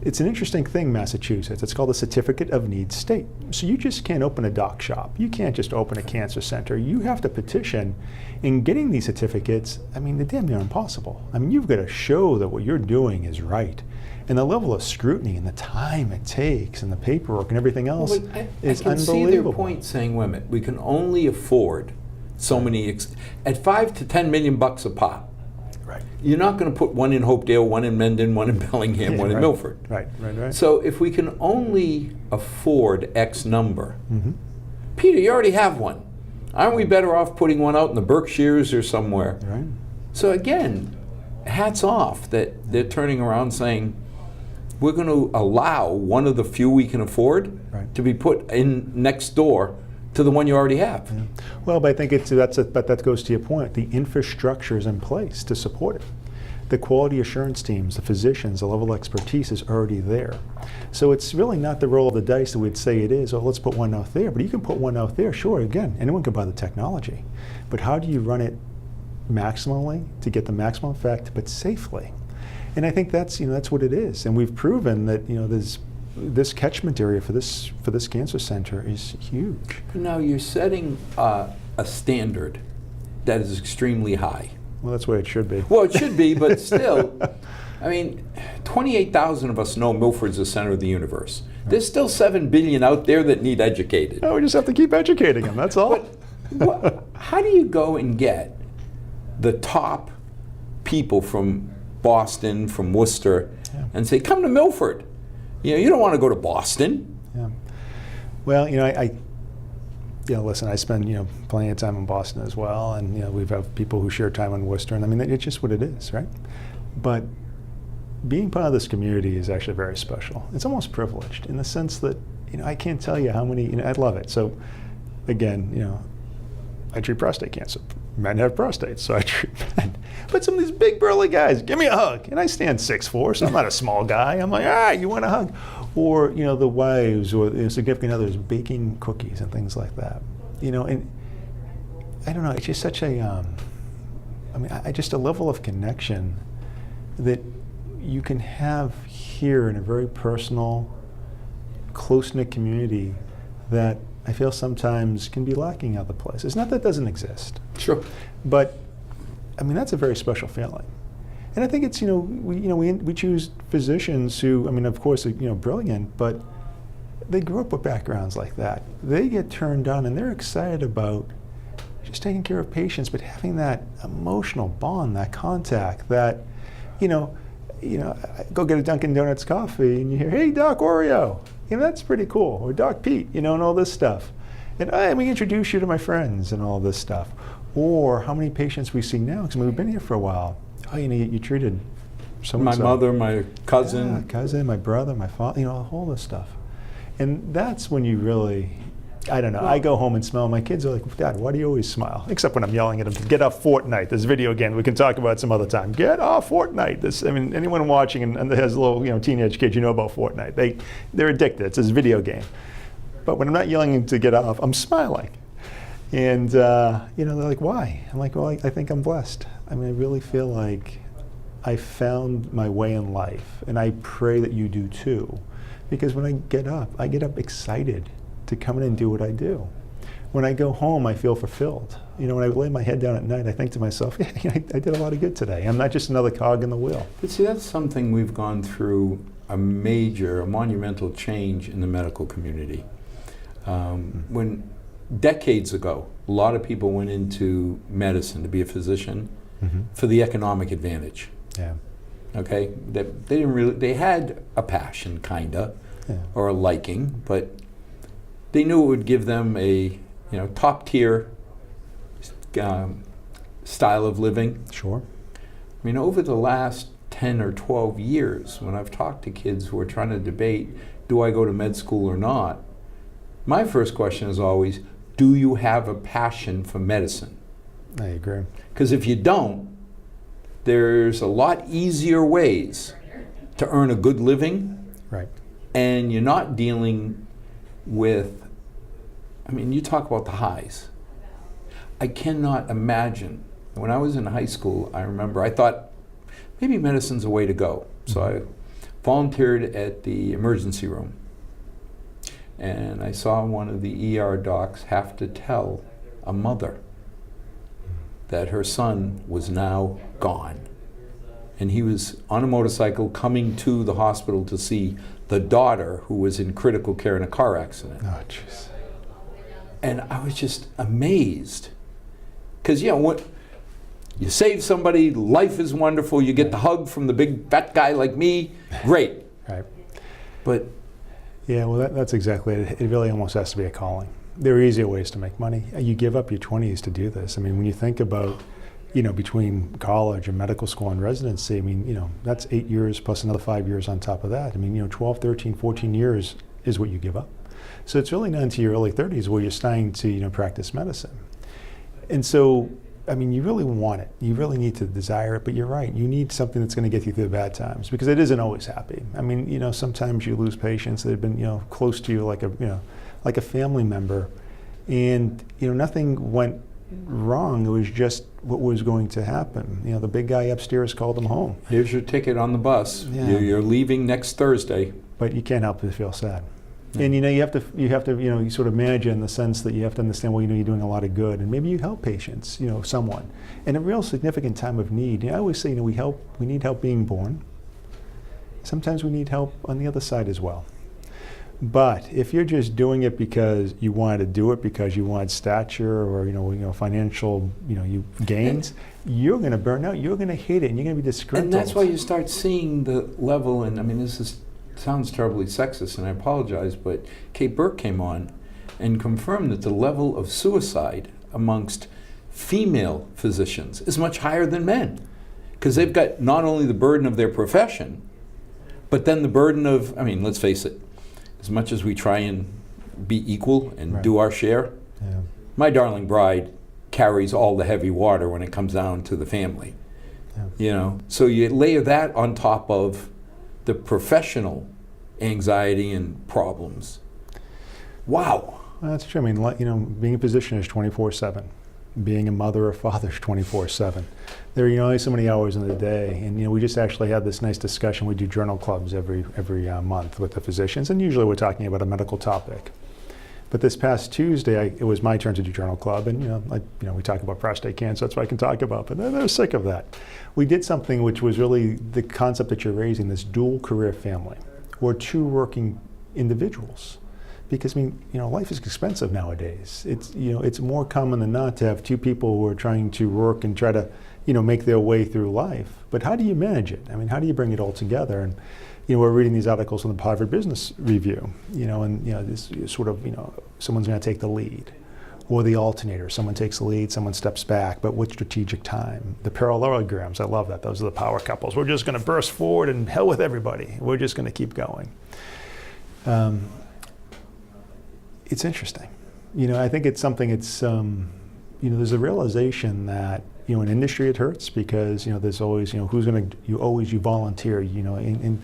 It's an interesting thing, Massachusetts. It's called a Certificate of Need State. So you just can't open a doc shop. You can't just open a cancer center. You have to petition. In getting these certificates, they're damn near impossible. You've got to show that what you're doing is right. And the level of scrutiny and the time it takes and the paperwork and everything else is I can see their point saying, wait a minute, we can only afford so many, at $5 to $10 million a pop. Right. You're not going to put one in Hopedale, one in Mendon, one in Bellingham, one in Milford. Right. So if we can only afford X number, Mm-hmm. Peter, you already have one. Aren't we better off putting one out in the Berkshires or somewhere? Right. So again, hats off that they're turning around saying, we're going to allow one of the few we can afford to be put in next door to the one you already have. Yeah. Well, but I think but that goes to your point. The infrastructure is in place to support it. The quality assurance teams, the physicians, the level of expertise is already there. So it's really not the roll of the dice that we'd say it is, oh, let's put one out there. But you can put one out there, sure, again, anyone can buy the technology. But how do you run it maximally to get the maximum effect, but safely? And I think that's what it is. And we've proven that this catchment area for this cancer center is huge. Now you're setting a standard that is extremely high. Well, that's where it should be. Well, it should be, but still, 28,000 of us know Milford's the center of the universe. There's still 7 billion out there that need educated. Oh, we just have to keep educating them, that's all. But how do you go and get the top people from Boston, from Worcester, and say, come to Milford? You don't want to go to Boston. Yeah. Well, listen, I spend, plenty of time in Boston as well, and, we've had people who share time in Worcester, and it's just what it is, right? But being part of this community is actually very special. It's almost privileged in the sense that, I can't tell you how many, I love it. So, again, I treat prostate cancer. Men have prostates, so I treat men. But some of these big burly guys, give me a hug. And I stand 6'4", so I'm not a small guy. I'm like, all right, you want a hug? Or, the wives or the significant others baking cookies and things like that. And I don't know, it's just such a, just a level of connection that you can have here in a very personal, close-knit community that I feel sometimes can be lacking other places. Not that it doesn't exist. Sure. But, that's a very special feeling. And I think it's, we choose physicians who, of course, are, brilliant, but they grew up with backgrounds like that. They get turned on and they're excited about just taking care of patients, but having that emotional bond, that contact, that, go get a Dunkin' Donuts coffee and you hear, hey, Doc Oreo. That's pretty cool. Or Doc Pete, and all this stuff. And let me introduce you to my friends and all this stuff. Or how many patients we see now, because we've been here for a while. Oh, you treated so-and-so. My mother, my cousin. Yeah, my brother, my father, all this stuff. And that's when you really, I don't know, I go home and smile. My kids are like, Dad, why do you always smile? Except when I'm yelling at them to get off Fortnite, this video game we can talk about some other time. Get off Fortnite. Anyone watching and has a little teenage kids, about Fortnite. They're addicted. It's this video game. But when I'm not yelling to get off, I'm smiling. And, they're like, why? I'm like, well, I think I'm blessed. I really feel like I found my way in life. And I pray that you do too. Because when I get up excited to come in and do what I do. When I go home, I feel fulfilled. When I lay my head down at night, I think to myself, I did a lot of good today. I'm not just another cog in the wheel. But see, that's something we've gone through a monumental change in the medical community. When decades ago, a lot of people went into medicine to be a physician for the economic advantage. Yeah. Okay, they had a passion, kinda, or a liking, but they knew it would give them a top tier style of living. Sure. Over the last 10 or 12 years, when I've talked to kids who are trying to debate, do I go to med school or not? My first question is always, do you have a passion for medicine? I agree. Because if you don't, there's a lot easier ways to earn a good living. Right. And you're not dealing with, you talk about the highs. I cannot imagine. When I was in high school, I remember I thought maybe medicine's a way to go. So I volunteered at the emergency room. And I saw one of the ER docs have to tell a mother that her son was now gone. And he was on a motorcycle coming to the hospital to see the daughter who was in critical care in a car accident. Oh, jeez. And I was just amazed. Because, what you save somebody, life is wonderful, you get the hug from the big fat guy like me, great. Right. But yeah, well, that's exactly it. It really almost has to be a calling. There are easier ways to make money. You give up your 20s to do this. When you think about, between college and medical school and residency, that's 8 years plus another 5 years on top of that. 12, 13, 14 years is what you give up. So it's really not into your early 30s where you're starting to, practice medicine. And so, you really want it. You really need to desire it, but you're right. You need something that's going to get you through the bad times because it isn't always happy. Sometimes you lose patients that have been, close to you like a family member, and nothing went wrong. It was just what was going to happen. The big guy upstairs called them home. Here's your ticket on the bus. Yeah. You're leaving next Thursday. But you can't help but feel sad. And you have to you sort of manage it in the sense that you have to understand, well, you're doing a lot of good, and maybe you help patients, someone, in a real significant time of need. I always say, we need help being born. Sometimes we need help on the other side as well. But if you're just doing it because you wanted to do it because you wanted stature or financial gains, you're going to burn out. You're going to hate it, and you're going to be disgruntled. And that's why you start seeing the level. And this sounds terribly sexist, and I apologize, but Kate Burke came on and confirmed that the level of suicide amongst female physicians is much higher than men, because they've got not only the burden of their profession, but then the burden of, let's face it, as much as we try and be equal and do our share, my darling bride carries all the heavy water when it comes down to the family. So you layer that on top of the professional anxiety and problems. Wow. Well, that's true. I mean, being a physician is 24/7. Being a mother or father is 24/7. There are only so many hours in the day, and we just actually had this nice discussion. We do journal clubs every month with the physicians, and usually we're talking about a medical topic. But this past Tuesday, it was my turn to do journal club, and we talk about prostate cancer. That's what I can talk about. But they're sick of that. We did something which was really the concept that you're raising: this dual career family, or two working individuals. Because life is expensive nowadays. It's more common than not to have two people who are trying to work and try to make their way through life. But how do you manage it? I mean, how do you bring it all together? And we're reading these articles in the Harvard Business Review, this sort of, someone's going to take the lead, or the alternator. Someone takes the lead, someone steps back, but with strategic time. The parallelograms, I love that. Those are the power couples. We're just going to burst forward and hell with everybody. We're just going to keep going. It's interesting. I think it's something, there's a realization that, in industry it hurts because, there's always, you volunteer, and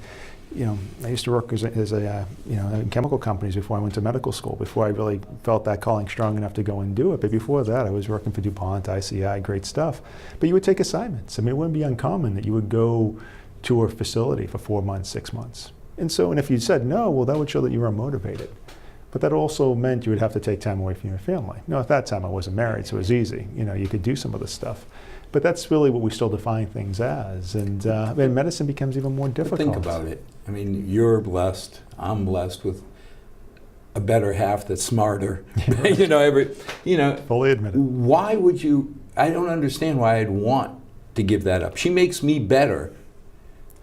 I used to work as in chemical companies before I went to medical school, before I really felt that calling strong enough to go and do it. But before that, I was working for DuPont, ICI, great stuff. But you would take assignments. I mean, it wouldn't be uncommon that you would go to a facility for 4 months, 6 months. And if you said no, well, that would show that you were motivated. But that also meant you would have to take time away from your family. At that time I wasn't married, so it was easy. You could do some of this stuff. But that's really what we still define things as. And medicine becomes even more difficult. But think about it. I mean, you're blessed. I'm blessed with a better half that's smarter. Fully admitted. Why would you? I don't understand why I'd want to give that up. She makes me better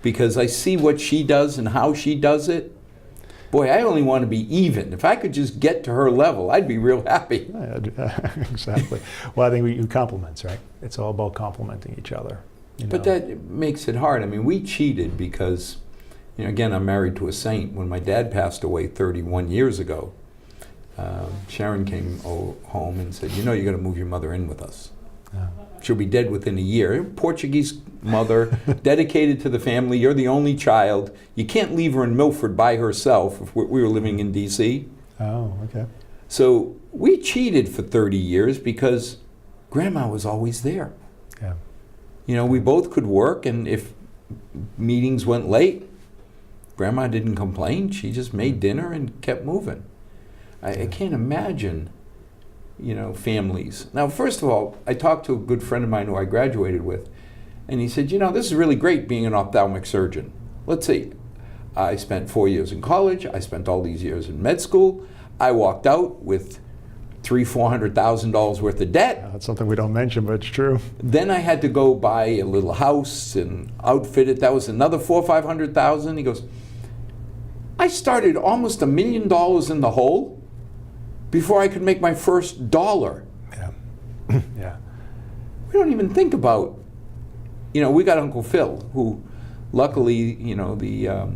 because I see what she does and how she does it. Boy, I only want to be even. If I could just get to her level, I'd be real happy. Exactly. Well, I think we compliments, right? It's all about complimenting each other. But that makes it hard. I mean, we cheated because, again, I'm married to a saint. When my dad passed away 31 years ago, Sharon came home and said, you're going to move your mother in with us. She'll be dead within a year. Portuguese mother, dedicated to the family. You're the only child. You can't leave her in Milford by herself if we were living in D.C. Oh, okay. So we cheated for 30 years because Grandma was always there. Yeah. We both could work, and if meetings went late, Grandma didn't complain. She just made dinner and kept moving. I can't imagine families. Now, first of all, I talked to a good friend of mine who I graduated with, and he said, this is really great being an ophthalmic surgeon. Let's see, I spent 4 years in college, I spent all these years in med school, I walked out with $300,000-$400,000 worth of debt. That's something we don't mention, but it's true. Then I had to go buy a little house and outfit it. That was another $400,000, $500,000. He goes, I started almost $1 million in the hole before I could make my first dollar. Yeah. Yeah. We don't even think about, we got Uncle Phil, who luckily, the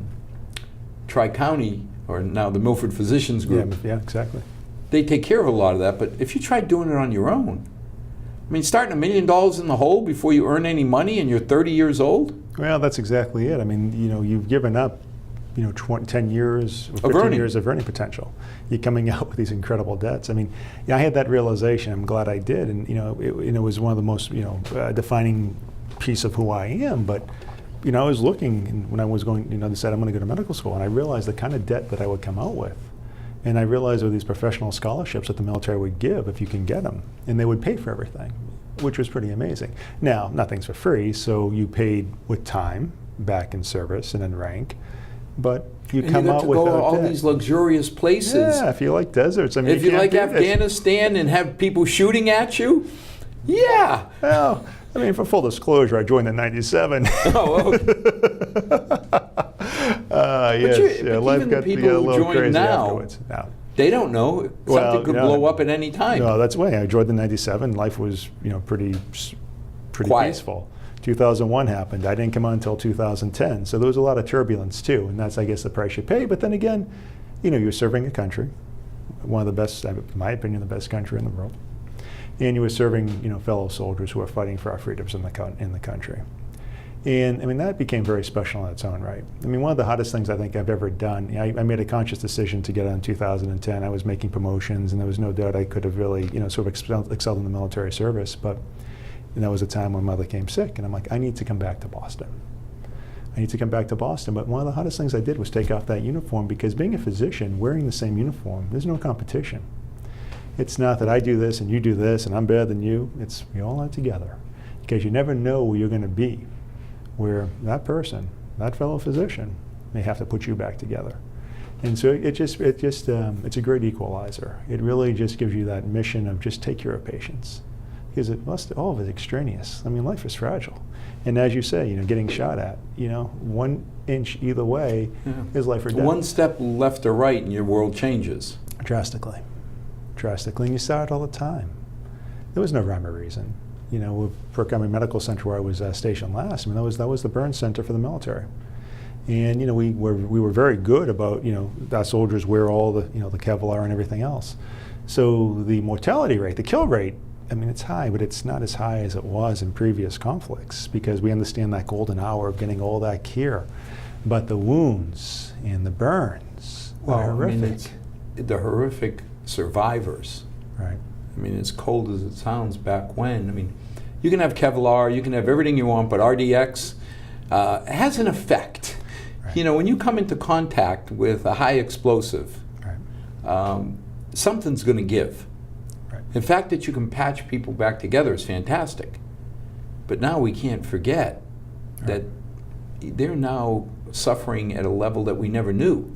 Tri-County, or now the Milford Physicians Group. Yeah, exactly. They take care of a lot of that, but if you try doing it on your own, starting $1 million in the hole before you earn any money and you're 30 years old? Well, that's exactly it. You've given up 10 years, or 15 years of earning potential. You're coming out with these incredible debts. I had that realization. I'm glad I did, and it was one of the most defining piece of who I am. But I was looking, and when I was going, they said I'm going to go to medical school, and I realized the kind of debt that I would come out with, and I realized there were these professional scholarships that the military would give if you can get them, and they would pay for everything, which was pretty amazing. Now, nothing's for free, so you paid with time back in service and in rank. But you come out with all these luxurious places. Yeah, if you like deserts. If you like Afghanistan and have people shooting at you, yeah. Well, for full disclosure, I joined in '97. Oh, okay. Yes, life got to get a little crazy now, afterwards. No. They don't know. Something could blow up at any time. No, that's the way. I joined in '97. Life was, pretty quiet. Peaceful. 2001 happened. I didn't come on until 2010. So there was a lot of turbulence too, and that's, I guess, the price you pay. But then again, you're serving a country, one of the best, in my opinion, the best country in the world, and you were serving, fellow soldiers who are fighting for our freedoms in the country. And I mean, that became very special in its own right. I mean, one of the hottest things I think I've ever done, I made a conscious decision to get out in 2010. I was making promotions, and there was no doubt I could have really, sort of excelled in the military service. But that was a time when Mother came sick, and I'm like, I need to come back to Boston. I need to come back to Boston. But one of the hottest things I did was take off that uniform, because being a physician, wearing the same uniform, there's no competition. It's not that I do this and you do this and I'm better than you. It's we all are together, because you never know where you're going to be, where that person, that fellow physician, may have to put you back together. And so it's a great equalizer. It really just gives you that mission of just take care of patients, because all of it is extraneous. I mean, life is fragile. And as you say, getting shot at, 1 inch either way is life or death. One step left or right and your world changes. Drastically. And you saw it all the time. There was no rhyme or reason. With Perk Army Medical Center, where I was stationed last, I mean, that was the burn center for the military. And we were very good about our soldiers wear all the the Kevlar and everything else. So the mortality rate, the kill rate, I mean, it's high, but it's not as high as it was in previous conflicts, because we understand that golden hour of getting all that care. But the wounds and the burns are horrific. I mean, it's the horrific survivors. Right. I mean, as cold as it sounds back when, I mean, you can have Kevlar, you can have everything you want, but RDX has an effect. Right. When you come into contact with a high explosive, Right. Something's going to give. Right. The fact that you can patch people back together is fantastic. But now we can't forget that they're now suffering at a level that we never knew.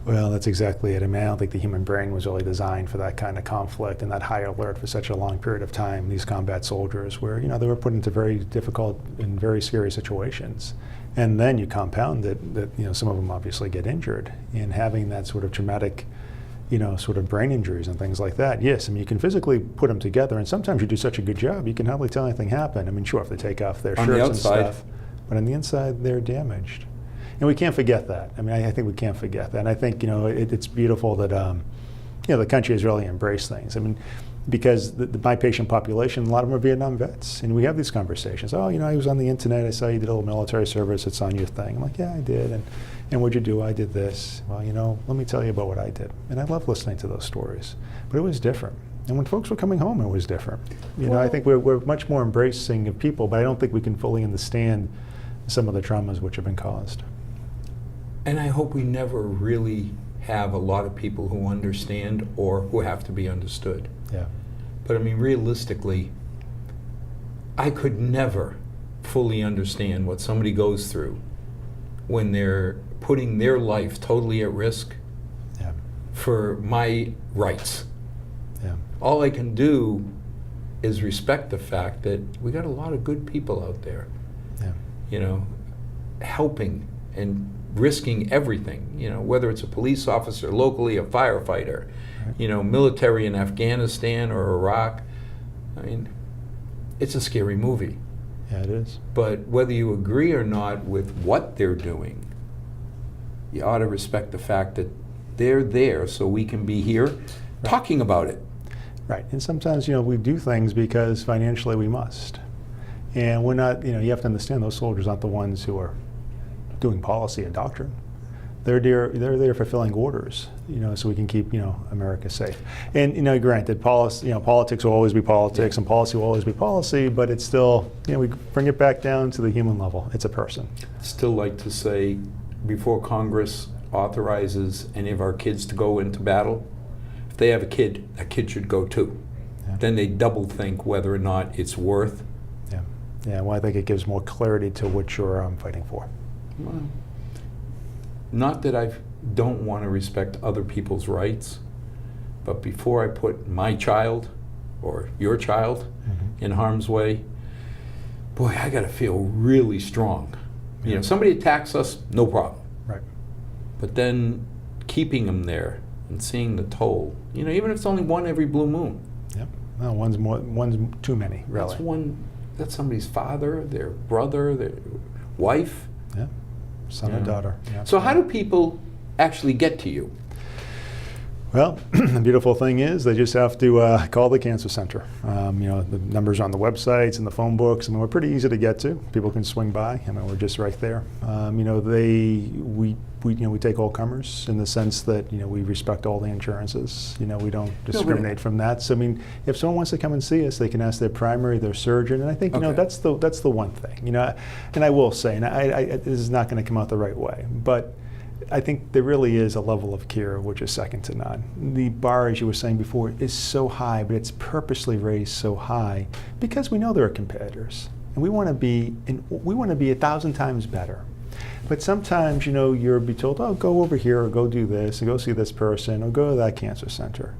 Well, that's exactly it. I mean, I don't think the human brain was really designed for that kind of conflict and that high alert for such a long period of time. These combat soldiers, where they were put into very difficult and very scary situations, and then you compound it that some of them obviously get injured, and having that sort of traumatic, sort of brain injuries and things like that. Yes, I mean, you can physically put them together, and sometimes you do such a good job you can hardly tell anything happened. I mean, sure, if they take off their On shirts the and outside. stuff, but on the inside they're damaged. And we can't forget that. I mean, I think we can't forget that. And I think, it's beautiful that, the country has really embraced things. I mean, because my patient population, a lot of them are Vietnam vets. And we have these conversations. Oh, I was on the internet. I saw you did a little military service. It's on your thing. I'm like, yeah, I did. And what'd you do? I did this. Well, let me tell you about what I did. And I love listening to those stories. But it was different. And when folks were coming home, it was different. I think we're much more embracing of people, but I don't think we can fully understand some of the traumas which have been caused. And I hope we never really have a lot of people who understand or who have to be understood. Yeah. But I mean, realistically, I could never fully understand what somebody goes through when they're putting their life totally at risk for my rights. Yeah. All I can do is respect the fact that we got a lot of good people out there, helping and risking everything, whether it's a police officer locally, a firefighter, Right. Military in Afghanistan or Iraq. I mean, it's a scary movie. Yeah, it is. But whether you agree or not with what they're doing, you ought to respect the fact that they're there so we can be here talking about it. Right. And sometimes, we do things because financially we must. And we're not, you have to understand those soldiers aren't the ones who are doing policy and doctrine. They're there fulfilling orders, so we can keep, America safe. And, granted, politics will always be politics and policy will always be policy, but it's still, we bring it back down to the human level. It's a person. Still like to say, before Congress authorizes any of our kids to go into battle, if they have a kid, that kid should go too. Yeah. Then they double think whether or not it's worth. Yeah, well, I think it gives more clarity to what you're fighting for. Well, not that I don't want to respect other people's rights, but before I put my child or your child in harm's way, boy, I got to feel really strong. Yeah. Somebody attacks us, no problem. Right. But then keeping them there and seeing the toll, even if it's only one every blue moon. Yep. Well, one's too many, really. That's somebody's father, their brother, their wife. Yeah. Son and daughter. Yeah. So how do people actually get to you? Well, the beautiful thing is they just have to call the cancer center. The numbers on the websites and the phone books. I mean, we're pretty easy to get to. People can swing by. I mean, we're just right there. We take all comers in the sense that we respect all the insurances. We don't discriminate from that. So I mean, if someone wants to come and see us, they can ask their primary, their surgeon, and I think that's the one thing. And I will say, and this is not going to come out the right way, but I think there really is a level of care which is second to none. The bar, as you were saying before, is so high, but it's purposely raised so high because we know there are competitors, and we want to be 1,000 times better. But sometimes, you'll be told, oh, go over here, or go do this, and go see this person, or go to that cancer center.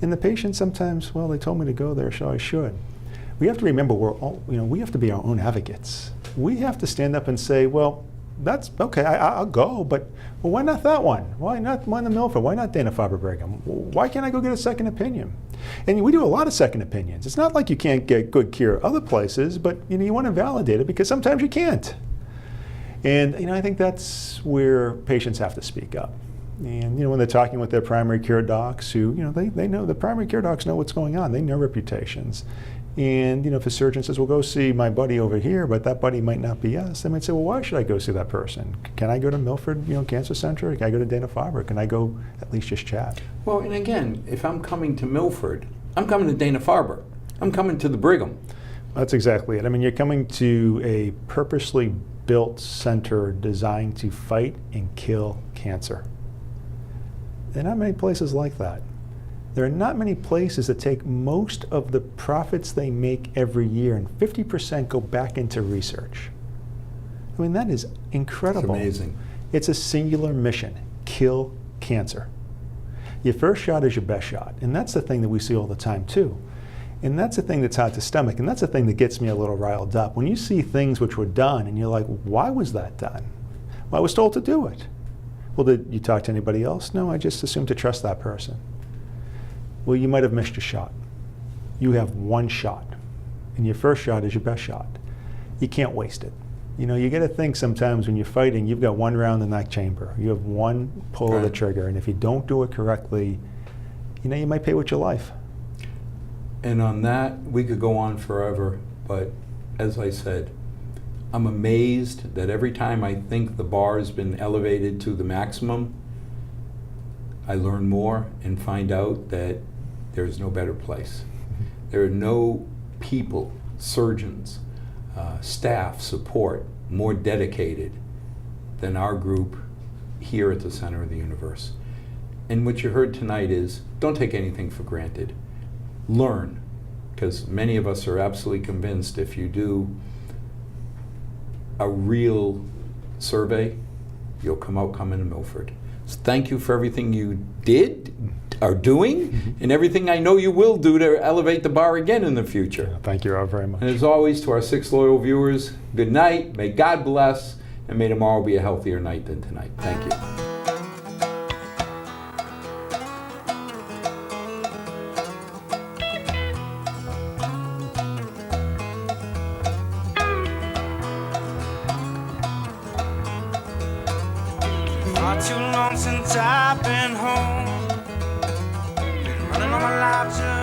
And the patient sometimes, well, they told me to go there, so I should. We have to remember we have to be our own advocates. We have to stand up and say, well, that's okay, I'll go, but why not that one? Why not the Milford? Why not Dana-Farber Brigham? Why can't I go get a second opinion? And we do a lot of second opinions. It's not like you can't get good care other places, but you want to validate it because sometimes you can't. And I think that's where patients have to speak up. And when they're talking with their primary care docs, who they know the primary care docs know what's going on. They know reputations. And if a surgeon says, well, go see my buddy over here, but that buddy might not be us, they might say, well, why should I go see that person? Can I go to Milford Cancer Center? Can I go to Dana-Farber? Can I go at least just chat? Well, and again, if I'm coming to Milford, I'm coming to Dana-Farber. I'm coming to the Brigham. That's exactly it. I mean, you're coming to a purposely built center designed to fight and kill cancer. There are not many places like that. There are not many places that take most of the profits they make every year and 50% go back into research. I mean, that is incredible. It's amazing. It's a singular mission: kill cancer. Your first shot is your best shot, and that's the thing that we see all the time too. And that's the thing that's hard to stomach, and that's the thing that gets me a little riled up. When you see things which were done, and you're like, why was that done? Well, I was told to do it. Well, did you talk to anybody else? No, I just assumed to trust that person. Well, you might have missed your shot. You have one shot, and your first shot is your best shot. You can't waste it. You got to think sometimes when you're fighting, you've got one round in that chamber. You have one pull of the trigger, and if you don't do it correctly, you might pay with your life. And on that, we could go on forever, but as I said, I'm amazed that every time I think the bar has been elevated to the maximum, I learn more and find out that there's no better place. There are no people, surgeons, staff, support more dedicated than our group here at the center of the universe. And what you heard tonight is, don't take anything for granted. Learn, because many of us are absolutely convinced if you do a real survey, you'll come out coming to Milford. So thank you for everything you are doing, and everything I know you will do to elevate the bar again in the future. Thank you all very much. And as always, to our 6 loyal viewers, good night, may God bless, and may tomorrow be a healthier night than tonight. Thank you. Not too long since I've been home. Been running all my life just